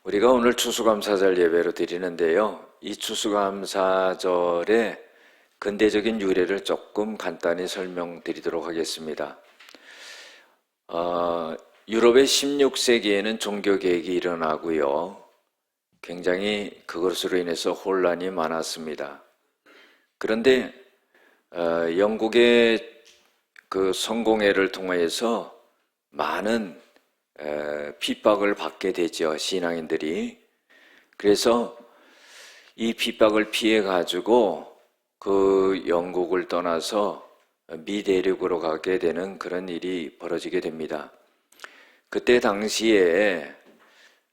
우리가 오늘 추수감사절 예배로 드리는데요. 이 추수감사절의 근대적인 유래를 조금 간단히 설명드리도록 하겠습니다. 유럽의 16세기에는 종교개혁이 일어나고요. 굉장히 그것으로 인해서 혼란이 많았습니다. 그런데 영국의 그 성공회를 통해서 많은 핍박을 받게 되죠, 신앙인들이. 그래서 이 핍박을 피해 가지고 그 영국을 떠나서 미대륙으로 가게 되는 그런 일이 벌어지게 됩니다. 그때 당시에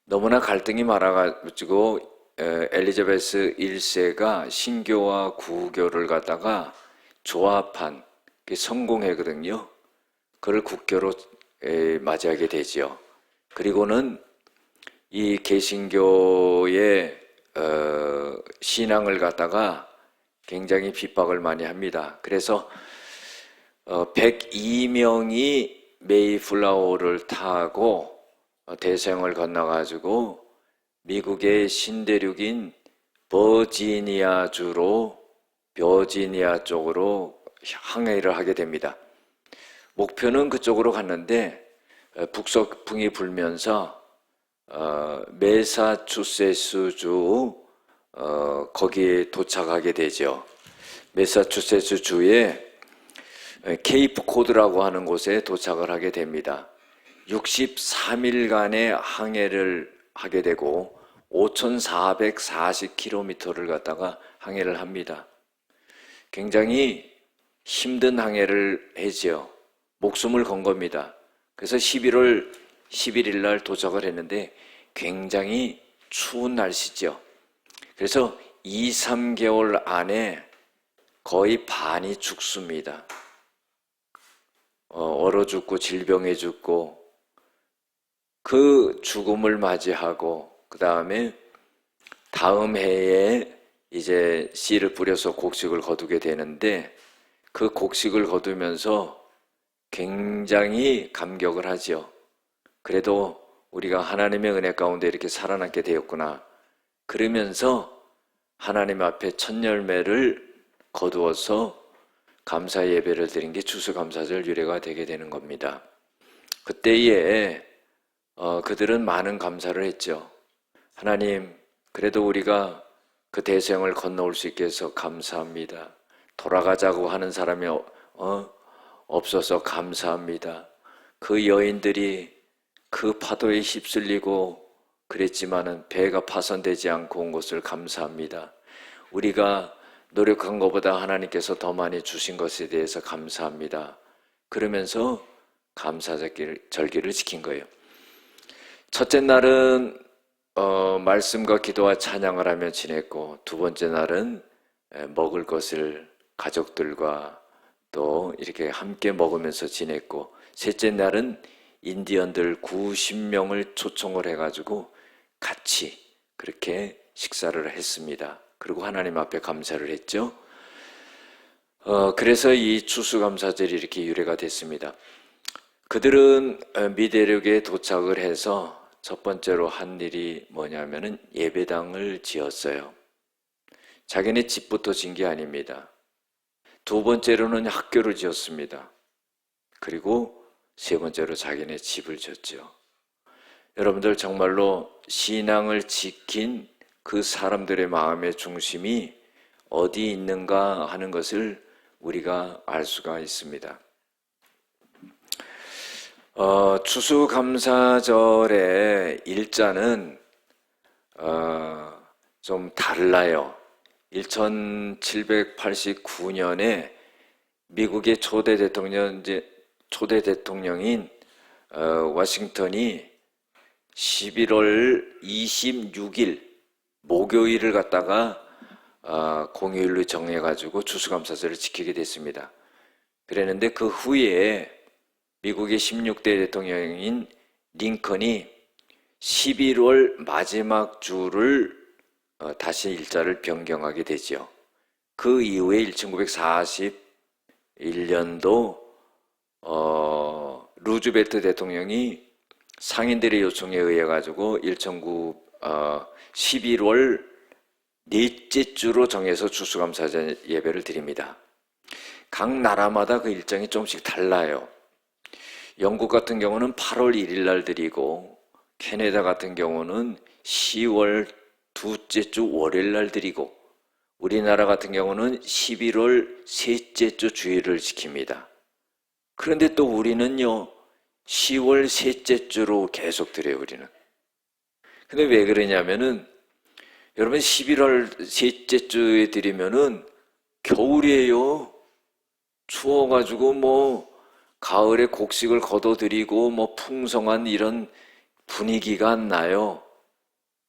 너무나 갈등이 많아가지고 엘리자베스 1세가 신교와 구교를 갖다가 조합한 성공회거든요. 그걸 국교로 맞이하게 되죠. 그리고는 이 개신교의 신앙을 갖다가 굉장히 핍박을 많이 합니다. 그래서 102명이 메이플라워를 타고 대서양을 건너가지고 미국의 신대륙인 버지니아 쪽으로 항해를 하게 됩니다. 목표는 그쪽으로 갔는데 북서풍이 불면서 매사추세츠주 거기에 도착하게 되죠. 매사추세츠주의 케이프 코드라고 하는 곳에 도착을 하게 됩니다. 63일간의 항해를 하게 되고 5,440km를 갖다가 항해를 합니다. 굉장히 힘든 항해를 했죠. 목숨을 건 겁니다. 그래서 11월 11일 날 도착을 했는데 굉장히 추운 날씨죠. 그래서 2, 3개월 안에 거의 반이 죽습니다. 얼어 죽고 질병에 죽고 그 죽음을 맞이하고 그 다음에 다음 해에 이제 씨를 뿌려서 곡식을 거두게 되는데 그 곡식을 거두면서 굉장히 감격을 하죠. 그래도 우리가 하나님의 은혜 가운데 이렇게 살아남게 되었구나. 그러면서 하나님 앞에 첫 열매를 거두어서 감사 예배를 드린 게 추수감사절 유래가 되게 되는 겁니다. 그때에 그들은 많은 감사를 했죠. 하나님, 그래도 우리가 그 대서양을 건너올 수 있게 해서 감사합니다. 돌아가자고 하는 사람이 없어서 감사합니다. 그 여인들이 그 파도에 휩쓸리고 그랬지만은 배가 파손되지 않고 온 것을 감사합니다. 우리가 노력한 것보다 하나님께서 더 많이 주신 것에 대해서 감사합니다. 그러면서 감사절기를 지킨 거예요. 첫째 날은 말씀과 기도와 찬양을 하며 지냈고, 두 번째 날은 먹을 것을 가족들과 또 이렇게 함께 먹으면서 지냈고, 셋째 날은 인디언들 90명을 초청을 해가지고 같이 그렇게 식사를 했습니다. 그리고 하나님 앞에 감사를 했죠. 그래서 이 추수감사절이 이렇게 유래가 됐습니다. 그들은 미대륙에 도착을 해서 첫 번째로 한 일이 뭐냐면은 예배당을 지었어요. 자기네 집부터 진 게 아닙니다. 두 번째로는 학교를 지었습니다. 그리고 세 번째로 자기네 집을 지었죠. 여러분들 정말로 신앙을 지킨 그 사람들의 마음의 중심이 어디 있는가 하는 것을 우리가 알 수가 있습니다. 추수감사절의 일자는 좀 달라요. 1789년에 미국의 초대 대통령인 워싱턴이 11월 26일 목요일을 갖다가 공휴일로 정해가지고 추수감사절을 지키게 됐습니다. 그랬는데 그 후에 미국의 16대 대통령인 링컨이 11월 마지막 주를 다시 일자를 변경하게 되죠. 그 이후에 1941년도 루즈벨트 대통령이 상인들의 요청에 의해 가지고 1.9 11월 넷째 주로 정해서 추수감사절 예배를 드립니다. 각 나라마다 그 일정이 조금씩 달라요. 영국 같은 경우는 8월 1일 날 드리고, 캐나다 같은 경우는 10월 둘째 주 월요일 날 드리고, 우리나라 같은 경우는 11월 셋째 주 주일을 지킵니다. 그런데 또 우리는요, 10월 셋째 주로 계속 드려요, 우리는. 근데 왜 그러냐면은, 여러분 11월 셋째 주에 드리면은 겨울이에요. 추워가지고 가을에 곡식을 거둬들이고 풍성한 이런 분위기가 안 나요.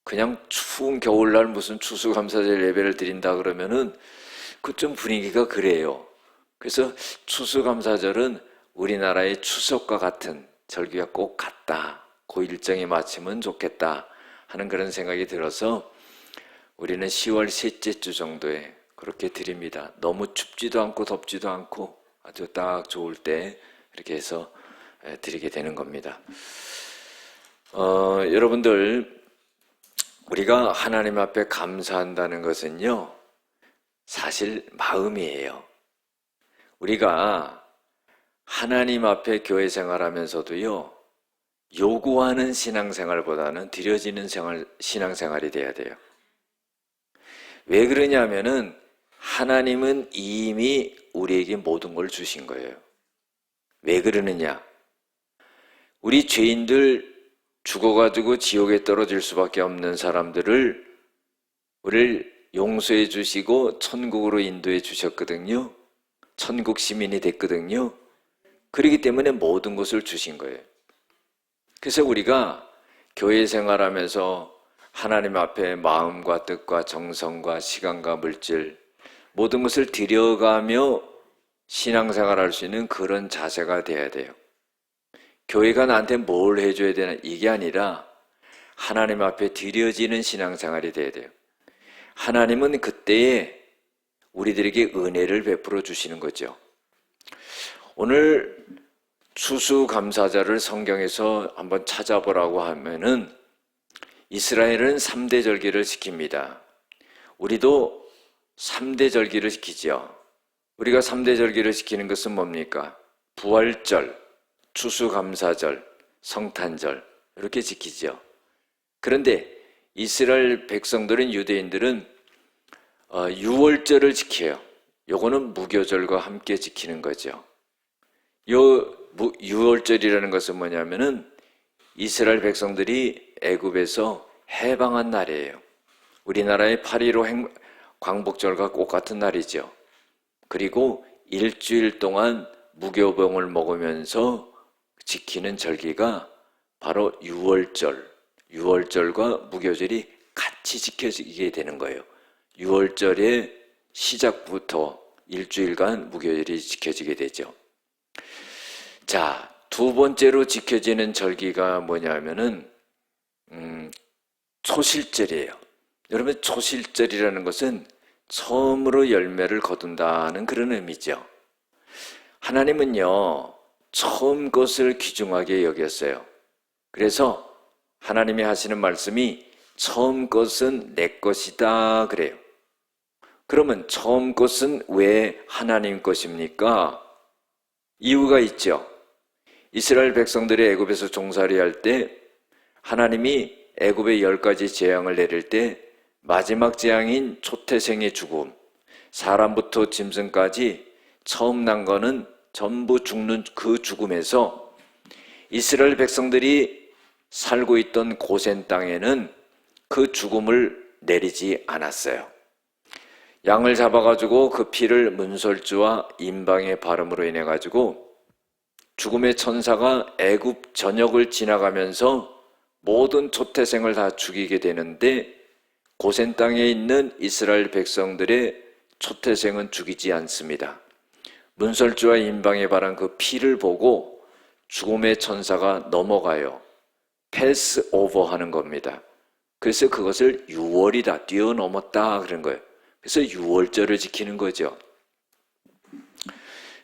그냥 추운 겨울날 무슨 추수감사절 예배를 드린다 그러면은 그 좀 분위기가 그래요. 그래서 추수감사절은 우리나라의 추석과 같은 절기가 꼭 같다. 그 일정에 맞추면 좋겠다 하는 그런 생각이 들어서 우리는 10월 셋째 주 정도에 그렇게 드립니다. 너무 춥지도 않고 덥지도 않고 아주 딱 좋을 때 이렇게 해서 드리게 되는 겁니다. 여러분들, 우리가 하나님 앞에 감사한다는 것은요, 사실 마음이에요. 우리가 하나님 앞에 교회 생활하면서도요, 요구하는 신앙생활보다는 드려지는 신앙생활이 돼야 돼요. 왜 그러냐면은 하나님은 이미 우리에게 모든 걸 주신 거예요. 왜 그러느냐? 우리 죄인들 죽어가지고 지옥에 떨어질 수밖에 없는 사람들을 우리를 용서해 주시고 천국으로 인도해 주셨거든요. 천국 시민이 됐거든요. 그렇기 때문에 모든 것을 주신 거예요. 그래서 우리가 교회 생활하면서 하나님 앞에 마음과 뜻과 정성과 시간과 물질 모든 것을 들여가며 신앙생활할 수 있는 그런 자세가 돼야 돼요. 교회가 나한테 뭘 해줘야 되나 이게 아니라 하나님 앞에 드려지는 신앙생활이 돼야 돼요. 하나님은 그때에 우리들에게 은혜를 베풀어 주시는 거죠. 오늘 추수감사절을 성경에서 한번 찾아보라고 하면은 이스라엘은 3대 절기를 지킵니다. 우리도 3대 절기를 지키죠. 우리가 3대 절기를 지키는 것은 뭡니까? 부활절, 추수감사절, 성탄절 이렇게 지키죠. 그런데 이스라엘 백성들은 유대인들은 6월절을 지켜요. 요거는 무교절과 함께 지키는 거죠. 요 6월절이라는 것은 뭐냐면은 이스라엘 백성들이 애굽에서 해방한 날이에요. 우리나라의 8.15 광복절과 똑같은 날이죠. 그리고 일주일 동안 무교병을 먹으면서 지키는 절기가 바로 6월절과 무교절이 같이 지켜지게 되는 거예요. 6월절의 시작부터 일주일간 무교절이 지켜지게 되죠. 자, 두 번째로 지켜지는 절기가 뭐냐면은 초실절이에요. 여러분, 초실절이라는 것은 처음으로 열매를 거둔다는 그런 의미죠. 하나님은요, 처음 것을 귀중하게 여겼어요. 그래서 하나님이 하시는 말씀이 처음 것은 내 것이다 그래요. 그러면 처음 것은 왜 하나님 것입니까? 이유가 있죠. 이스라엘 백성들이 애굽에서 종살이 할 때 하나님이 애굽에 10가지 재앙을 내릴 때 마지막 재앙인 초태생의 죽음, 사람부터 짐승까지 처음 난 거는 전부 죽는 그 죽음에서 이스라엘 백성들이 살고 있던 고센 땅에는 그 죽음을 내리지 않았어요. 양을 잡아가지고 그 피를 문설주와 임방의 바름으로 인해 가지고 죽음의 천사가 애굽 전역을 지나가면서 모든 초태생을 다 죽이게 되는데 고센 땅에 있는 이스라엘 백성들의 초태생은 죽이지 않습니다. 문설주와 임방의 바람 그 피를 보고 죽음의 천사가 넘어가요. 패스 오버 하는 겁니다. 그래서 그것을 6월이다, 뛰어넘었다 그런 거예요. 그래서 6월절을 지키는 거죠.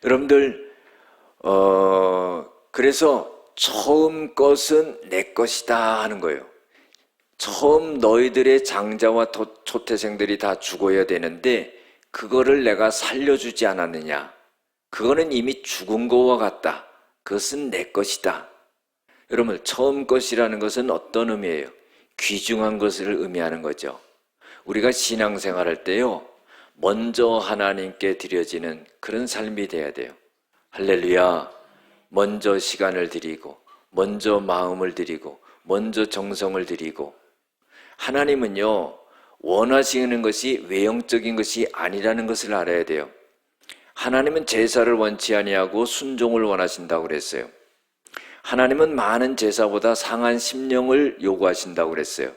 여러분들, 그래서 처음 것은 내 것이다 하는 거예요. 처음 너희들의 장자와 초태생들이 다 죽어야 되는데 그거를 내가 살려주지 않았느냐? 그거는 이미 죽은 거와 같다. 그것은 내 것이다. 여러분, 처음 것이라는 것은 어떤 의미예요? 귀중한 것을 의미하는 거죠. 우리가 신앙생활할 때요, 먼저 하나님께 드려지는 그런 삶이 돼야 돼요. 할렐루야. 먼저 시간을 드리고, 먼저 마음을 드리고, 먼저 정성을 드리고. 하나님은요, 원하시는 것이 외형적인 것이 아니라는 것을 알아야 돼요. 하나님은 제사를 원치 아니하고 순종을 원하신다고 그랬어요. 하나님은 많은 제사보다 상한 심령을 요구하신다고 그랬어요.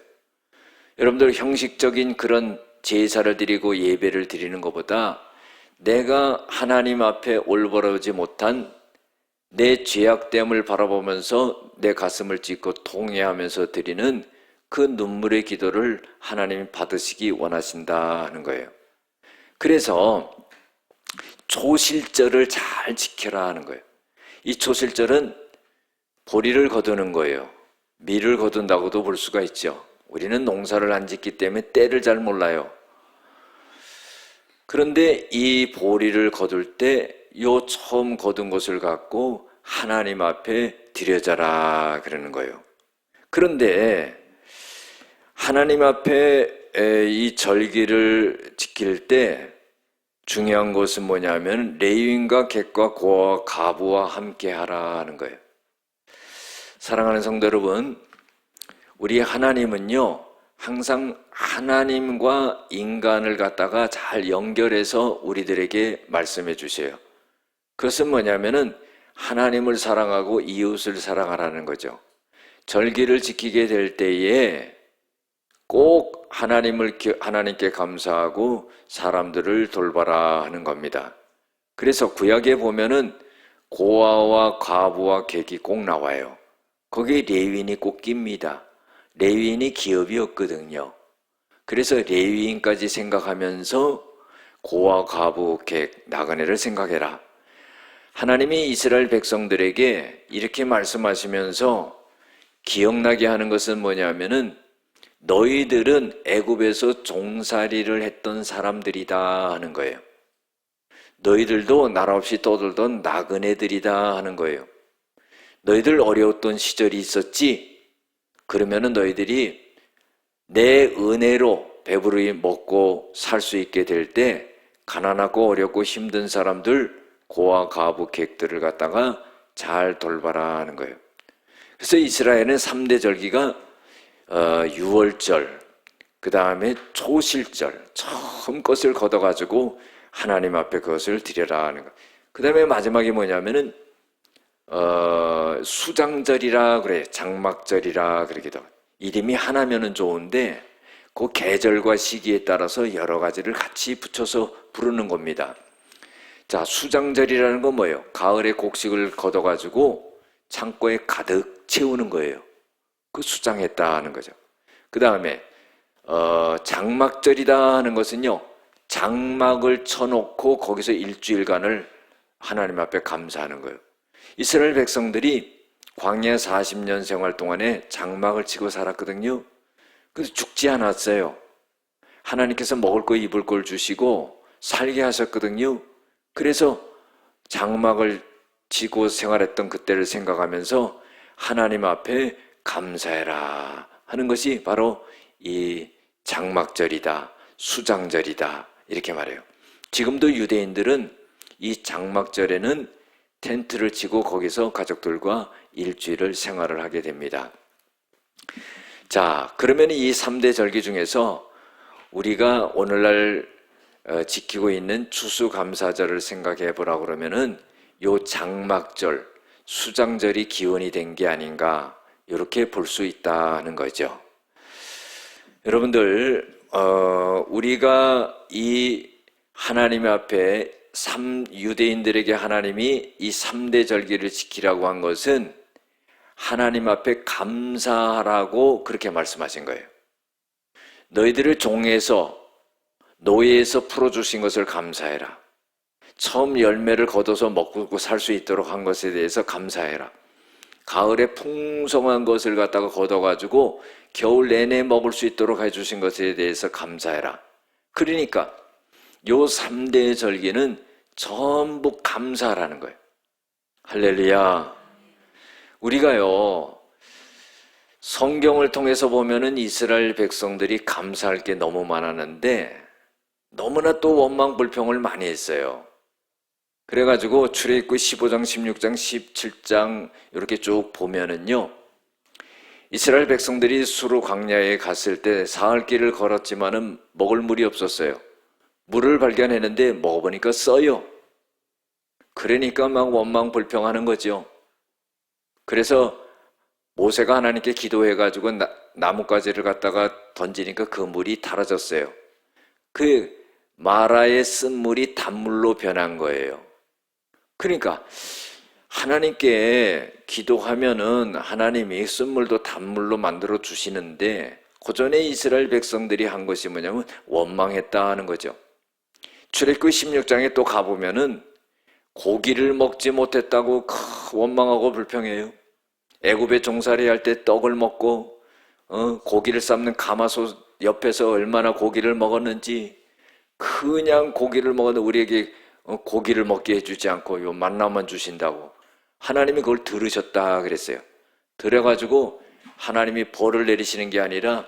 여러분들, 형식적인 그런 제사를 드리고 예배를 드리는 것보다 내가 하나님 앞에 올바르지 못한 내 죄악됨을 바라보면서 내 가슴을 찢고 통회하면서 드리는 그 눈물의 기도를 하나님이 받으시기 원하신다 하는 거예요. 그래서 초실절을 잘 지켜라 하는 거예요. 이 초실절은 보리를 거두는 거예요. 밀을 거둔다고도 볼 수가 있죠. 우리는 농사를 안 짓기 때문에 때를 잘 몰라요. 그런데 이 보리를 거둘 때 요 처음 거둔 것을 갖고 하나님 앞에 드려져라 그러는 거예요. 그런데 하나님 앞에 이 절기를 지킬 때 중요한 것은 뭐냐면 레위인과 객과 고아와 가부와 함께 하라 하는 거예요. 사랑하는 성도 여러분, 우리 하나님은요, 항상 하나님과 인간을 갖다가 잘 연결해서 우리들에게 말씀해 주세요. 그것은 뭐냐면은 하나님을 사랑하고 이웃을 사랑하라는 거죠. 절기를 지키게 될 때에 꼭 하나님께 감사하고 사람들을 돌봐라 하는 겁니다. 그래서 구약에 보면은 고아와 과부와 객이 꼭 나와요. 거기에 레위인이 꼭 낍니다. 레위인이 기업이었거든요. 그래서 레위인까지 생각하면서 고아, 과부, 객, 나그네를 생각해라. 하나님이 이스라엘 백성들에게 이렇게 말씀하시면서 기억나게 하는 것은 뭐냐면은 너희들은 애굽에서 종살이를 했던 사람들이다 하는 거예요. 너희들도 나라 없이 떠돌던 나그네들이다 하는 거예요. 너희들 어려웠던 시절이 있었지? 그러면은 너희들이 내 은혜로 배부르게 먹고 살 수 있게 될 때 가난하고 어렵고 힘든 사람들, 고아, 가부, 객들을 갖다가 잘 돌봐라 하는 거예요. 그래서 이스라엘은 3대 절기가 유월절, 그 다음에 초실절, 처음 것을 걷어가지고 하나님 앞에 그것을 드려라 하는 거예요. 그 다음에 마지막이 뭐냐면은 수장절이라 그래요. 장막절이라 그러기도 하고. 이름이 하나면은 좋은데 그 계절과 시기에 따라서 여러 가지를 같이 붙여서 부르는 겁니다. 자, 수장절이라는 건 뭐예요? 가을에 곡식을 걷어가지고 창고에 가득 채우는 거예요. 그 수장했다 하는 거죠. 그 다음에 장막절이다 하는 것은요, 장막을 쳐놓고 거기서 일주일간을 하나님 앞에 감사하는 거예요. 이스라엘 백성들이 광야 40년 생활 동안에 장막을 치고 살았거든요. 그래서 죽지 않았어요. 하나님께서 먹을 거 입을 걸 주시고 살게 하셨거든요. 그래서 장막을 치고 생활했던 그때를 생각하면서 하나님 앞에 감사해라 하는 것이 바로 이 장막절이다, 수장절이다 이렇게 말해요. 지금도 유대인들은 이 장막절에는 텐트를 치고 거기서 가족들과 일주일을 생활을 하게 됩니다. 자, 그러면 이 3대 절기 중에서 우리가 오늘날 지키고 있는 추수감사절을 생각해 보라 그러면은 요 장막절, 수장절이 기원이 된 게 아닌가 이렇게 볼 수 있다는 거죠. 여러분들, 우리가 이 하나님 앞에 유대인들에게 하나님이 이 3대 절기를 지키라고 한 것은 하나님 앞에 감사하라고 그렇게 말씀하신 거예요. 너희들을 종에서 노예에서 풀어주신 것을 감사해라. 처음 열매를 거둬서 먹고 살 수 있도록 한 것에 대해서 감사해라. 가을에 풍성한 것을 갖다가 걷어가지고 겨울 내내 먹을 수 있도록 해주신 것에 대해서 감사해라. 그러니까 요 3대 절기는 전부 감사라는 거예요. 할렐루야. 우리가요, 성경을 통해서 보면은 이스라엘 백성들이 감사할 게 너무 많았는데 너무나 또 원망 불평을 많이 했어요. 그래가지고 출애굽기 15장, 16장, 17장 이렇게 쭉 보면은요, 이스라엘 백성들이 수르 광야에 갔을 때 사흘 길을 걸었지만은 먹을 물이 없었어요. 물을 발견했는데 먹어보니까 써요. 그러니까 막 원망 불평하는 거죠. 그래서 모세가 하나님께 기도해가지고 나뭇가지를 갖다가 던지니까 그 물이 달아졌어요. 그 마라의 쓴 물이 단물로 변한 거예요. 그러니까 하나님께 기도하면은 하나님이 쓴물도 단물로 만들어 주시는데 고전에 이스라엘 백성들이 한 것이 뭐냐면 원망했다 하는 거죠. 출애굽기 16장에 또 가보면은 고기를 먹지 못했다고 원망하고 불평해요. 애굽에 종살이 할 때 떡을 먹고 고기를 삶는 가마솥 옆에서 얼마나 고기를 먹었는지, 그냥 고기를 먹었는데 우리에게 고기를 먹게 해주지 않고 요 만나만 주신다고 하나님이 그걸 들으셨다 그랬어요. 들어가지고 하나님이 벌을 내리시는 게 아니라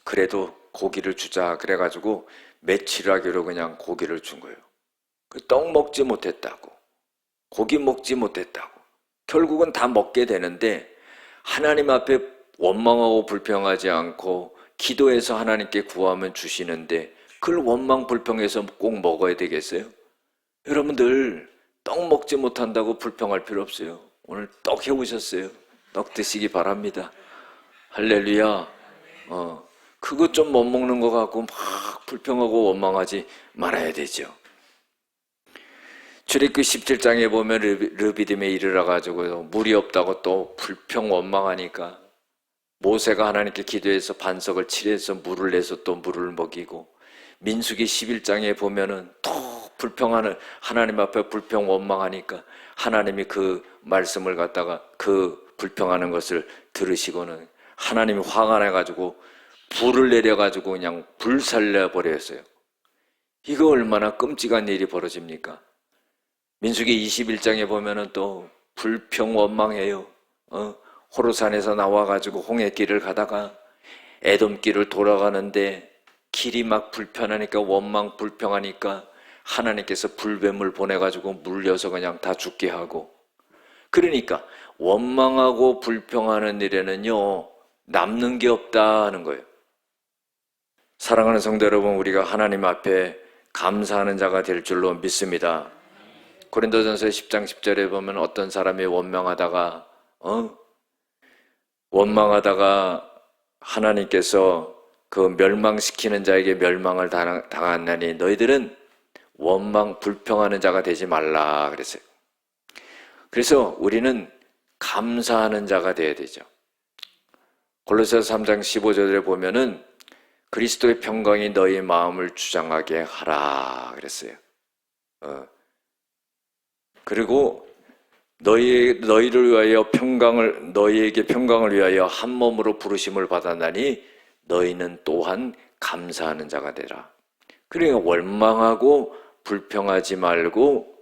그래도 고기를 주자 그래가지고 며칠 하기로 그냥 고기를 준 거예요. 떡 먹지 못했다고, 고기 먹지 못했다고, 결국은 다 먹게 되는데 하나님 앞에 원망하고 불평하지 않고 기도해서 하나님께 구하면 주시는데 그걸 원망 불평해서 꼭 먹어야 되겠어요? 여러분들 떡 먹지 못한다고 불평할 필요 없어요. 오늘 떡 해오셨어요. 떡 드시기 바랍니다. 할렐루야. 그거 좀 못 먹는 거 갖고 막 불평하고 원망하지 말아야 되죠. 출애굽기 17장에 보면 르비딤에 이르러 가지고 물이 없다고 또 불평 원망하니까 모세가 하나님께 기도해서 반석을 칠해서 물을 내서 또 물을 먹이고, 민수기 11장에 보면은 또 불평하는 하나님 앞에 불평 원망하니까 하나님이 그 말씀을 갖다가 그 불평하는 것을 들으시고는 하나님이 화가 나가지고 불을 내려가지고 그냥 불살려 버렸어요. 이거 얼마나 끔찍한 일이 벌어집니까? 민수기 21장에 보면은 또 불평 원망해요. 호르산에서 나와가지고 홍해길을 가다가 에돔길을 돌아가는데 길이 막 불편하니까 원망 불평하니까 하나님께서 불뱀을 보내가지고 물려서 그냥 다 죽게 하고, 그러니까 원망하고 불평하는 일에는요 남는 게 없다 하는 거예요. 사랑하는 성도 여러분, 우리가 하나님 앞에 감사하는 자가 될 줄로 믿습니다. 고린도전서 10장 10절에 보면 어떤 사람이 원망하다가 하나님께서 그 멸망시키는 자에게 멸망을 당하나니 너희들은 원망 불평하는 자가 되지 말라 그랬어요. 그래서 우리는 감사하는 자가 되어야 되죠. 골로새서 3장 15절에 보면은 그리스도의 평강이 너희 마음을 주장하게 하라 그랬어요. 그리고 너희를 위하여 너희에게 평강을 위하여 한 몸으로 부르심을 받았나니 너희는 또한 감사하는 자가 되라. 그러니까 원망하고 불평하지 말고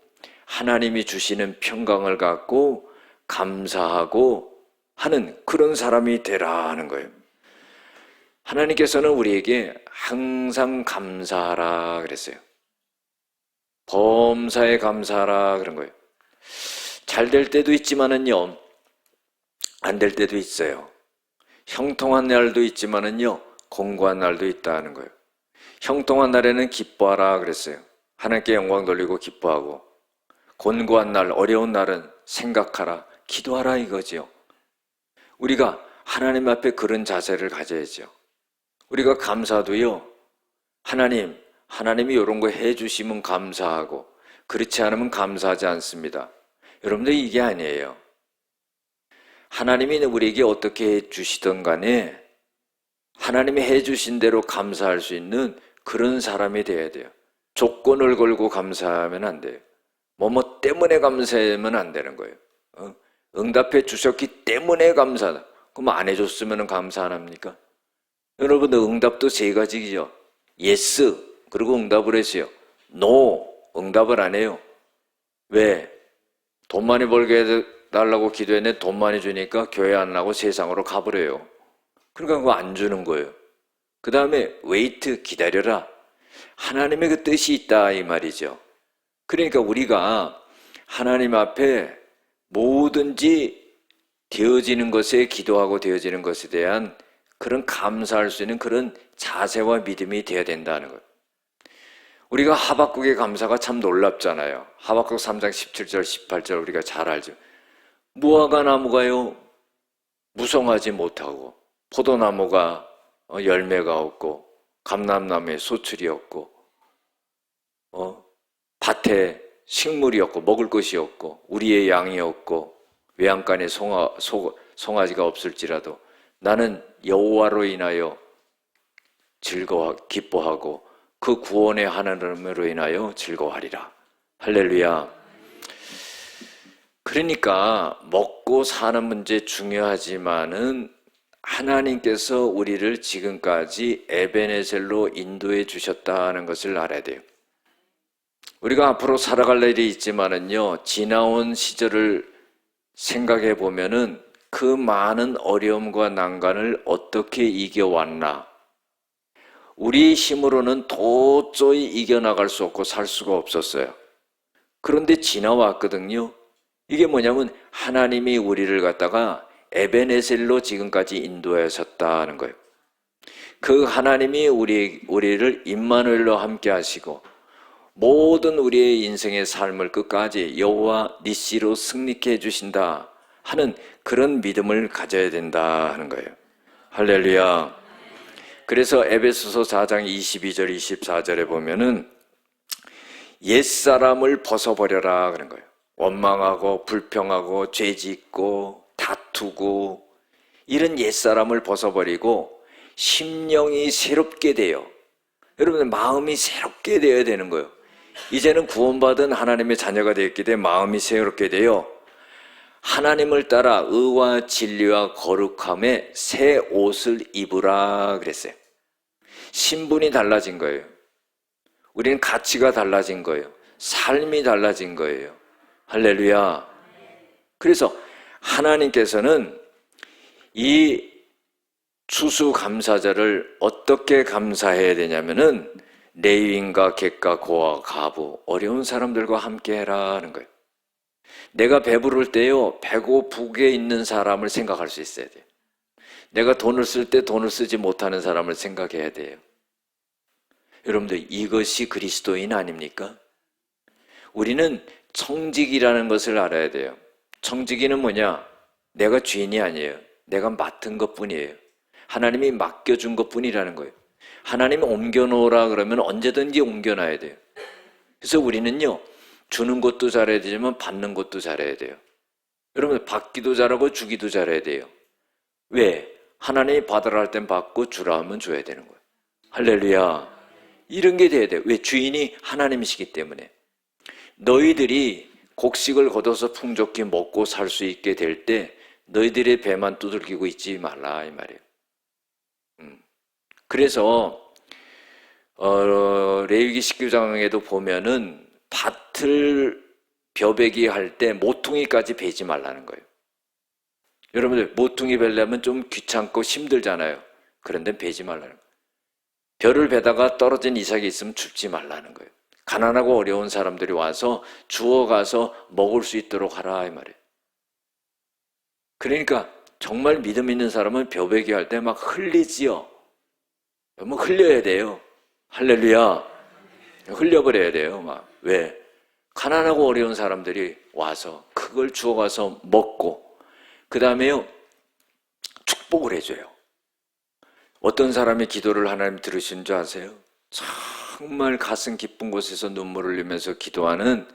하나님이 주시는 평강을 갖고 감사하고 하는 그런 사람이 되라 하는 거예요. 하나님께서는 우리에게 항상 감사하라 그랬어요. 범사에 감사하라 그런 거예요. 잘 될 때도 있지만은요, 안 될 때도 있어요. 형통한 날도 있지만은요, 공고한 날도 있다는 거예요. 형통한 날에는 기뻐하라 그랬어요. 하나님께 영광 돌리고 기뻐하고, 곤고한 날, 어려운 날은 생각하라, 기도하라 이거지요. 우리가 하나님 앞에 그런 자세를 가져야죠. 우리가 감사도요, 하나님이 이런 거 해주시면 감사하고 그렇지 않으면 감사하지 않습니다. 여러분들 이게 아니에요. 하나님이 우리에게 어떻게 해주시든 간에 하나님이 해주신 대로 감사할 수 있는 그런 사람이 돼야 돼요. 조건을 걸고 감사하면 안 돼요. 뭐뭐 때문에 감사하면 안 되는 거예요. 응답해 주셨기 때문에 감사하다. 그럼 안 해줬으면 감사 안 합니까? 여러분, 응답도 세 가지죠. yes, 그리고 응답을 했어요. no, 응답을 안 해요. 왜? 돈 많이 벌게 해달라고 기도했는데 돈 많이 주니까 교회 안 나고 세상으로 가버려요. 그러니까 그거 안 주는 거예요. 그 다음에 wait, 기다려라. 하나님의 그 뜻이 있다 이 말이죠. 그러니까 우리가 하나님 앞에 뭐든지 되어지는 것에 기도하고 되어지는 것에 대한 그런 감사할 수 있는 그런 자세와 믿음이 되어야 된다는 거예요. 우리가 하박국의 감사가 참 놀랍잖아요. 하박국 3장 17절 18절 우리가 잘 알죠. 무화과 나무가요 무성하지 못하고 포도나무가 열매가 없고 감람나무에 소출이 없고 밭에 식물이 없고 먹을 것이 없고 우리의 양이 없고 외양간에 송아지가 없을지라도 나는 여호와로 인하여 기뻐하고 그 구원의 하나님으로 인하여 즐거워하리라. 할렐루야. 그러니까 먹고 사는 문제 중요하지만은 하나님께서 우리를 지금까지 에베네셀로 인도해 주셨다는 것을 알아야 돼요. 우리가 앞으로 살아갈 일이 있지만은요, 지나온 시절을 생각해 보면은 그 많은 어려움과 난관을 어떻게 이겨왔나. 우리 힘으로는 도저히 이겨나갈 수 없고 살 수가 없었어요. 그런데 지나왔거든요. 이게 뭐냐면 하나님이 우리를 갖다가 에베네셀로 지금까지 인도하셨다는 거예요. 그 하나님이 우리를 임마누엘로 함께 하시고 모든 우리의 인생의 삶을 끝까지 여호와 니시로 승리케 해주신다 하는 그런 믿음을 가져야 된다 하는 거예요. 할렐루야. 그래서 에베소서 4장 22절 24절에 보면은 옛사람을 벗어버려라 그런 거예요. 원망하고 불평하고 죄짓고 다투고 이런 옛사람을 벗어버리고 심령이 새롭게 돼요. 여러분들 마음이 새롭게 되어야 되는 거예요. 이제는 구원받은 하나님의 자녀가 되었기 때문에 마음이 새롭게 되어 하나님을 따라 의와 진리와 거룩함에 새 옷을 입으라 그랬어요. 신분이 달라진 거예요. 우리는 가치가 달라진 거예요. 삶이 달라진 거예요. 할렐루야. 그래서 하나님께서는 이 추수감사절을 어떻게 감사해야 되냐면은 레위인과 객과 고아 가부 어려운 사람들과 함께 해라 하는 거예요. 내가 배부를 때요 배고프게 있는 사람을 생각할 수 있어야 돼요. 내가 돈을 쓸 때 돈을 쓰지 못하는 사람을 생각해야 돼요. 여러분들 이것이 그리스도인 아닙니까? 우리는 청지기라는 것을 알아야 돼요. 청지기는 뭐냐? 내가 주인이 아니에요. 내가 맡은 것뿐이에요. 하나님이 맡겨준 것뿐이라는 거예요. 하나님이 옮겨놓으라 그러면 언제든지 옮겨놔야 돼요. 그래서 우리는요 주는 것도 잘해야 되지만 받는 것도 잘해야 돼요. 여러분 받기도 잘하고 주기도 잘해야 돼요. 왜? 하나님이 받으라 할 땐 받고 주라 하면 줘야 되는 거예요. 할렐루야. 이런 게 돼야 돼요. 왜? 주인이 하나님이시기 때문에. 너희들이 곡식을 거둬서 풍족히 먹고 살 수 있게 될 때 너희들의 배만 두들기고 있지 말라 이 말이에요. 그래서 레위기 19장에도 보면은 밭을 벼베기 할 때 모퉁이까지 베지 말라는 거예요. 여러분들 모퉁이 베려면 좀 귀찮고 힘들잖아요. 그런데 베지 말라는 거예요. 벼를 베다가 떨어진 이삭이 있으면 줍지 말라는 거예요. 가난하고 어려운 사람들이 와서 주워가서 먹을 수 있도록 하라 이 말이에요. 그러니까 정말 믿음 있는 사람은 벼베기 할 때 막 흘리지요. 뭐 흘려야 돼요. 할렐루야. 흘려버려야 돼요. 막. 왜? 가난하고 어려운 사람들이 와서 그걸 주워가서 먹고 그 다음에요 축복을 해줘요. 어떤 사람의 기도를 하나님 들으신 줄 아세요? 정말 가슴 깊은 곳에서 눈물을 흘리면서 기도하는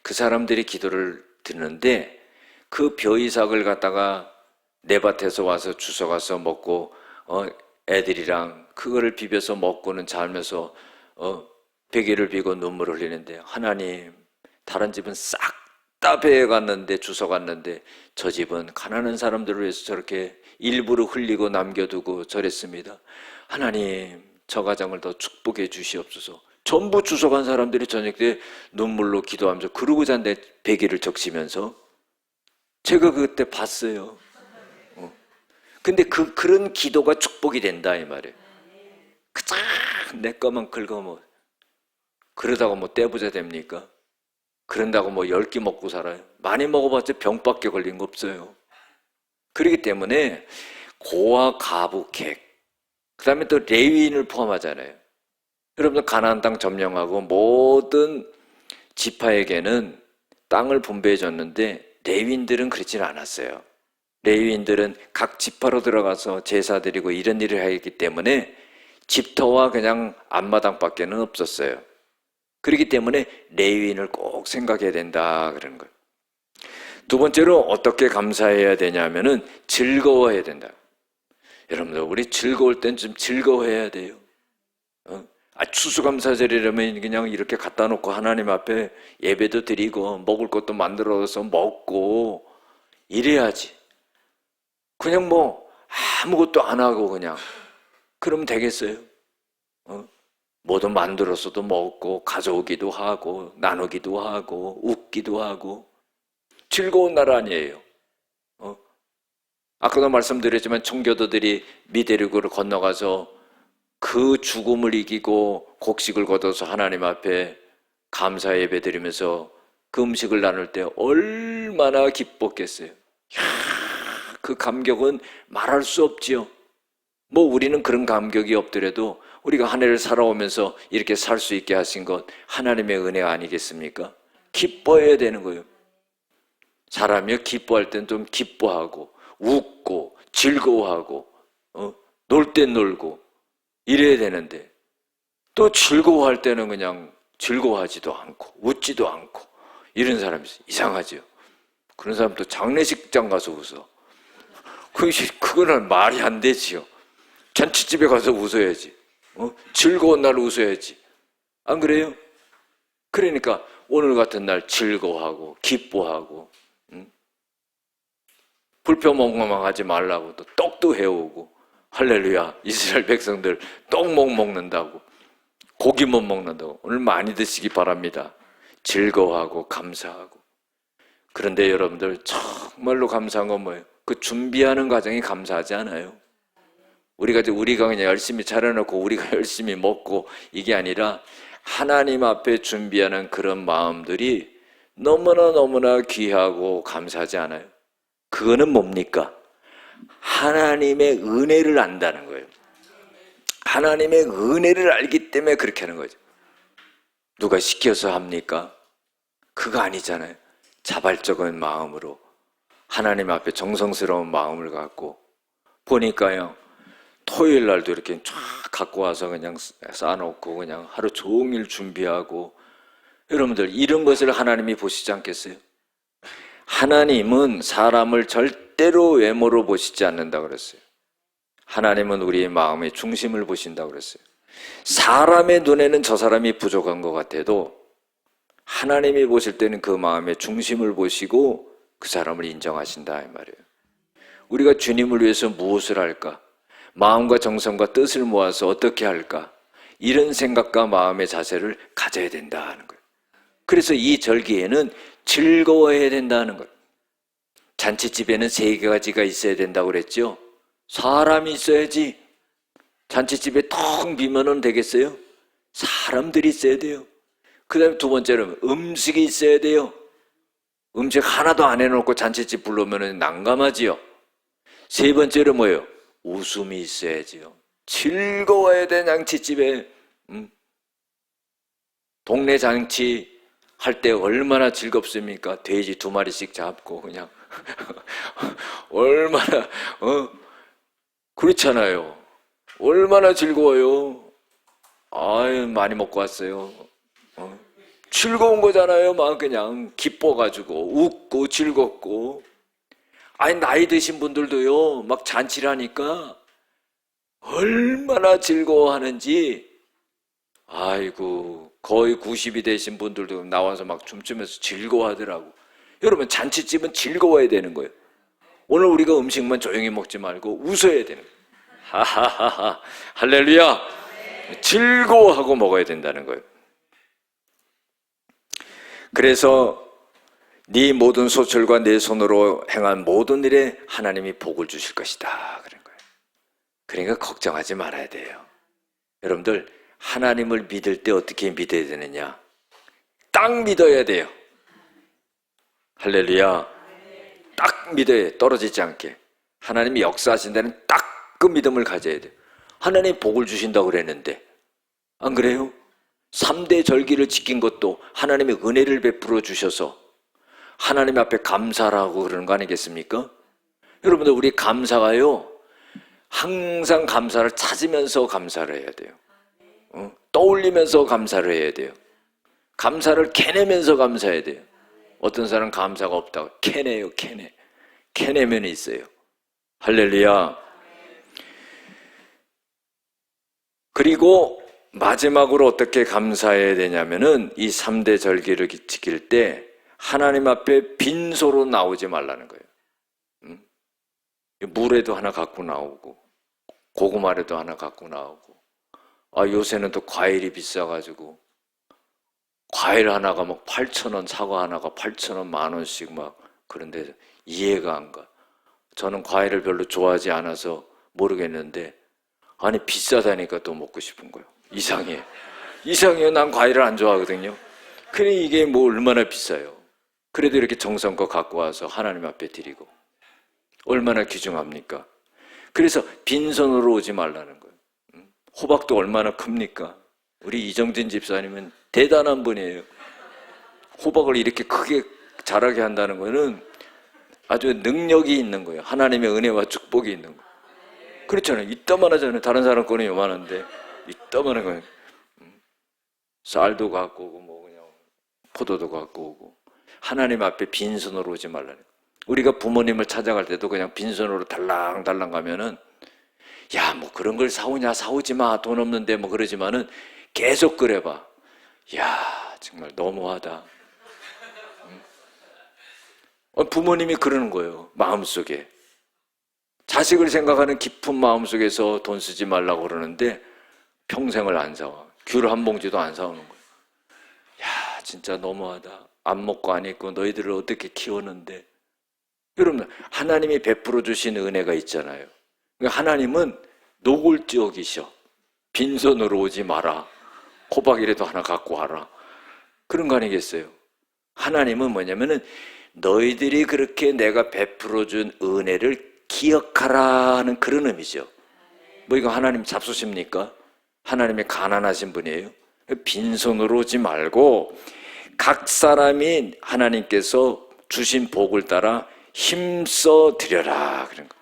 그 사람들이 기도를 듣는데 그 벼이삭을 갖다가 내 밭에서 와서 주워가서 먹고 애들이랑 그거를 비벼서 먹고는 자면서 베개를 비고 눈물을 흘리는데 하나님 다른 집은 싹 답답해 갔는데, 주워 갔는데 저 집은 가난한 사람들을 위해서 저렇게 일부러 흘리고 남겨두고 저랬습니다. 하나님, 저 가정을 더 축복해 주시옵소서. 전부 주워간 사람들이 저녁 때 눈물로 기도하면서 그러고 잔데 베개를 적시면서 제가 그때 봤어요. 근데 그런 기도가 축복이 된다 이 말이에요. 그자 내 거만 긁어 뭐 그러다가 뭐 떼부자 됩니까? 그런다고 뭐 10끼 먹고 살아요? 많이 먹어봤자 병밖에 걸린 거 없어요. 그렇기 때문에 고아, 가부, 객, 그 다음에 또 레위인을 포함하잖아요. 여러분들 가나안 땅 점령하고 모든 지파에게는 땅을 분배해 줬는데 레위인들은 그렇지는 않았어요. 레위인들은 각 지파로 들어가서 제사 드리고 이런 일을 하기 때문에 집터와 그냥 앞마당밖에는 없었어요. 그렇기 때문에 레위인을 꼭 생각해야 된다 그러는 거예요. 두 번째로 어떻게 감사해야 되냐면은 즐거워해야 된다. 여러분들 우리 즐거울 땐 좀 즐거워해야 돼요. 추수감사절이라면 그냥 이렇게 갖다 놓고 하나님 앞에 예배도 드리고 먹을 것도 만들어서 먹고 이래야지. 그냥 뭐 아무것도 안 하고 그냥 그러면 되겠어요? 뭐도 만들어서도 먹고 가져오기도 하고 나누기도 하고 웃기도 하고 즐거운 나라 아니에요. 아까도 말씀드렸지만 청교도들이 미대륙으로 건너가서 그 죽음을 이기고 곡식을 거둬서 하나님 앞에 감사 예배 드리면서 그 음식을 나눌 때 얼마나 기뻤겠어요. 그 감격은 말할 수 없지요. 뭐 우리는 그런 감격이 없더라도 우리가 한 해를 살아오면서 이렇게 살 수 있게 하신 것 하나님의 은혜 아니겠습니까? 기뻐해야 되는 거예요. 사람이 기뻐할 땐 좀 기뻐하고 웃고 즐거워하고 놀 땐 놀고 이래야 되는데 또 즐거워할 때는 그냥 즐거워하지도 않고 웃지도 않고 이런 사람이 있어요. 이상하죠. 그런 사람도 장례식장 가서 웃어. 그거는 말이 안 되지요. 잔치집에 가서 웃어야지. 즐거운 날 웃어야지. 안 그래요? 그러니까 오늘 같은 날 즐거워하고 기뻐하고 불평망망하지 말라고 또 떡도 해오고 할렐루야 이스라엘 백성들 떡 못 먹는다고 고기 못 먹는다고 오늘 많이 드시기 바랍니다. 즐거워하고 감사하고. 그런데 여러분들 정말로 감사한 건 뭐예요? 그 준비하는 과정이 감사하지 않아요? 우리가 그냥 열심히 차려놓고 우리가 열심히 먹고 이게 아니라 하나님 앞에 준비하는 그런 마음들이 너무나 귀하고 감사하지 않아요? 그거는 뭡니까? 하나님의 은혜를 안다는 거예요. 하나님의 은혜를 알기 때문에 그렇게 하는 거죠. 누가 시켜서 합니까? 그거 아니잖아요. 자발적인 마음으로 하나님 앞에 정성스러운 마음을 갖고 보니까요. 토요일 날도 이렇게 쫙 갖고 와서 그냥 쌓아놓고 그냥 하루 종일 준비하고 여러분들 이런 것을 하나님이 보시지 않겠어요? 하나님은 사람을 절대로 외모로 보시지 않는다고 그랬어요. 하나님은 우리의 마음의 중심을 보신다고 그랬어요. 사람의 눈에는 저 사람이 부족한 것 같아도 하나님이 보실 때는 그 마음의 중심을 보시고 그 사람을 인정하신다 이 말이에요. 우리가 주님을 위해서 무엇을 할까? 마음과 정성과 뜻을 모아서 어떻게 할까? 이런 생각과 마음의 자세를 가져야 된다 하는 거예요. 그래서 이 절기에는 즐거워해야 된다는 거예요. 잔치집에는 3가지가 있어야 된다고 그랬죠. 사람이 있어야지. 잔치집에 텅 비면은 되겠어요? 사람들이 있어야 돼요. 그 다음에 두 번째로는 음식이 있어야 돼요. 음식 하나도 안 해놓고 잔치집 부르면 난감하지요. 세 번째로 뭐예요? 웃음이 있어야지요. 즐거워야 돼. 잔치집에 동네 잔치 할 때 얼마나 즐겁습니까? 돼지 2마리씩 잡고 그냥 얼마나 그렇잖아요. 얼마나 즐거워요. 아유 많이 먹고 왔어요. 즐거운 거잖아요. 막 그냥 기뻐가지고 웃고 즐겁고. 아니 나이 드신 분들도요 막 잔치를 하니까 얼마나 즐거워하는지. 아이고 거의 90이 되신 분들도 나와서 막 춤추면서 즐거워하더라고. 여러분, 잔치집은 즐거워야 되는 거예요. 오늘 우리가 음식만 조용히 먹지 말고 웃어야 되는 거예요. 하하하하, 할렐루야. 즐거워하고 먹어야 된다는 거예요. 그래서 네 모든 소철과 내 손으로 행한 모든 일에 하나님이 복을 주실 것이다, 그런 거예요. 그러니까 걱정하지 말아야 돼요. 여러분들, 하나님을 믿을 때 어떻게 믿어야 되느냐? 딱 믿어야 돼요. 할렐루야. 딱 믿어야 돼요. 떨어지지 않게. 하나님이 역사하신 데는 딱 그 믿음을 가져야 돼요. 하나님이 복을 주신다고 그랬는데, 안 그래요? 3대 절기를 지킨 것도 하나님의 은혜를 베풀어 주셔서 하나님 앞에 감사라고 그러는 거 아니겠습니까? 여러분들, 우리 감사가요, 항상 감사를 찾으면서 감사를 해야 돼요. 떠올리면서 감사를 해야 돼요. 감사를 캐내면서 감사해야 돼요. 어떤 사람은 감사가 없다고 캐내요. 캐내면 있어요. 할렐루야. 그리고 마지막으로 어떻게 감사해야 되냐면은 이 3대 절기를 지킬 때 하나님 앞에 빈소로 나오지 말라는 거예요. 물에도 하나 갖고 나오고 고구마에도 하나 갖고 나오고, 요새는 또 과일이 비싸가지고 과일 하나가 막 8,000원, 사과 하나가 8,000원, 10,000원씩 막, 그런데 이해가 안 가. 저는 과일을 별로 좋아하지 않아서 모르겠는데, 아니 비싸다니까 또 먹고 싶은 거예요. 이상해요. 난 과일을 안 좋아하거든요. 그래, 이게 뭐 얼마나 비싸요. 그래도 이렇게 정성껏 갖고 와서 하나님 앞에 드리고, 얼마나 귀중합니까? 그래서 빈손으로 오지 말라는 거예요. 호박도 얼마나 큽니까? 우리 이정진 집사님은 대단한 분이에요. 호박을 이렇게 크게 자라게 한다는 거는 아주 능력이 있는 거예요. 하나님의 은혜와 축복이 있는 거예요. 그렇잖아요. 이따만 하잖아요. 다른 사람 거는 요만한데 이따만 한 거예요. 쌀도 갖고 오고 뭐 그냥 포도도 갖고 오고. 하나님 앞에 빈손으로 오지 말라는 거예요. 우리가 부모님을 찾아갈 때도 그냥 빈손으로 달랑달랑 가면은, 야, 뭐 그런 걸 사오냐, 사오지 마, 돈 없는데 뭐 그러지만은 계속 그래봐. 야, 정말 너무하다. 부모님이 그러는 거예요. 마음속에. 자식을 생각하는 깊은 마음속에서 돈 쓰지 말라고 그러는데 평생을 안 사와. 귤 한 봉지도 안 사오는 거예요. 야, 진짜 너무하다. 안 먹고 안 입고 너희들을 어떻게 키웠는데. 여러분, 하나님이 베풀어 주신 은혜가 있잖아요. 하나님은 노골적이셔. 빈손으로 오지 마라. 호박이라도 하나 갖고 와라. 그런 거 아니겠어요? 하나님은 뭐냐면은 너희들이 그렇게 내가 베풀어 준 은혜를 기억하라 하는 그런 의미죠. 뭐 이거 하나님 잡수십니까? 하나님이 가난하신 분이에요. 빈손으로 오지 말고 각 사람이 하나님께서 주신 복을 따라 힘써 드려라, 그런 거.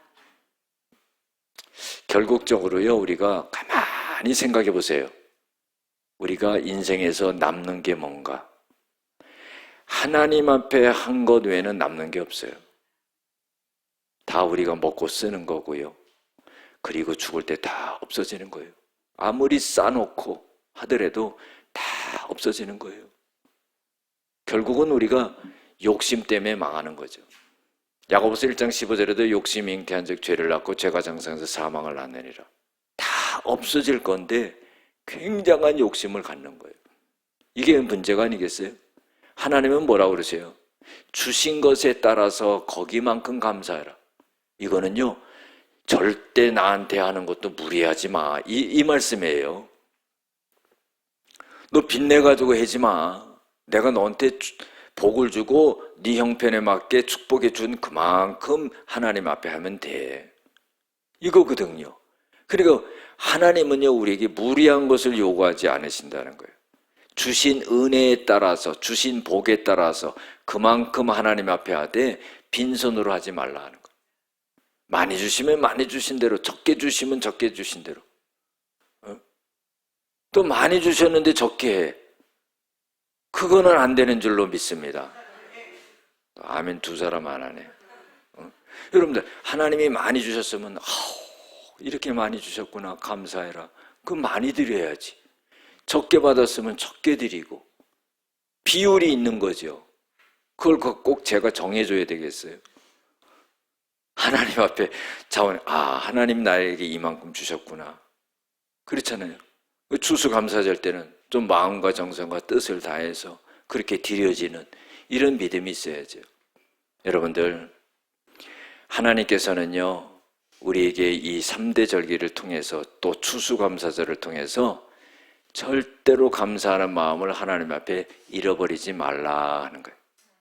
결국적으로요, 우리가 가만히 생각해 보세요. 우리가 인생에서 남는 게 뭔가? 하나님 앞에 한 것 외에는 남는 게 없어요. 다 우리가 먹고 쓰는 거고요. 그리고 죽을 때 다 없어지는 거예요. 아무리 싸놓고 하더라도 다 없어지는 거예요. 결국은 우리가 욕심 때문에 망하는 거죠. 야고보서 1장 15절에도 욕심이 잉태한 즉 죄를 낳고 죄가 장성해서 사망을 낳느니라. 다 없어질 건데 굉장한 욕심을 갖는 거예요. 이게 문제가 아니겠어요? 하나님은 뭐라고 그러세요? 주신 것에 따라서 거기만큼 감사해라. 이거는요, 절대 나한테 하는 것도 무리하지 마. 이 말씀이에요. 너 빚내가지고 하지 마. 내가 너한테 복을 주고 네 형편에 맞게 축복해 준 그만큼 하나님 앞에 하면 돼. 이거거든요. 그리고 하나님은요, 우리에게 무리한 것을 요구하지 않으신다는 거예요. 주신 은혜에 따라서, 주신 복에 따라서 그만큼 하나님 앞에 하되 빈손으로 하지 말라 하는 거예요. 많이 주시면 많이 주신 대로, 적게 주시면 적게 주신 대로. 또 많이 주셨는데 적게 해. 그거는 안 되는 줄로 믿습니다. 아멘 두 사람 안 하네. 여러분들, 하나님이 많이 주셨으면 이렇게 많이 주셨구나, 감사해라. 그럼 많이 드려야지. 적게 받았으면 적게 드리고, 비율이 있는 거죠. 그걸 꼭 제가 정해줘야 되겠어요? 하나님 앞에 자원, 하나님 나에게 이만큼 주셨구나. 그렇잖아요. 추수감사절 때는 좀 마음과 정성과 뜻을 다해서 그렇게 드려지는 이런 믿음이 있어야죠. 여러분들, 하나님께서는요, 우리에게 이 3대 절기를 통해서 또 추수감사절을 통해서 절대로 감사하는 마음을 하나님 앞에 잃어버리지 말라 하는 거예요.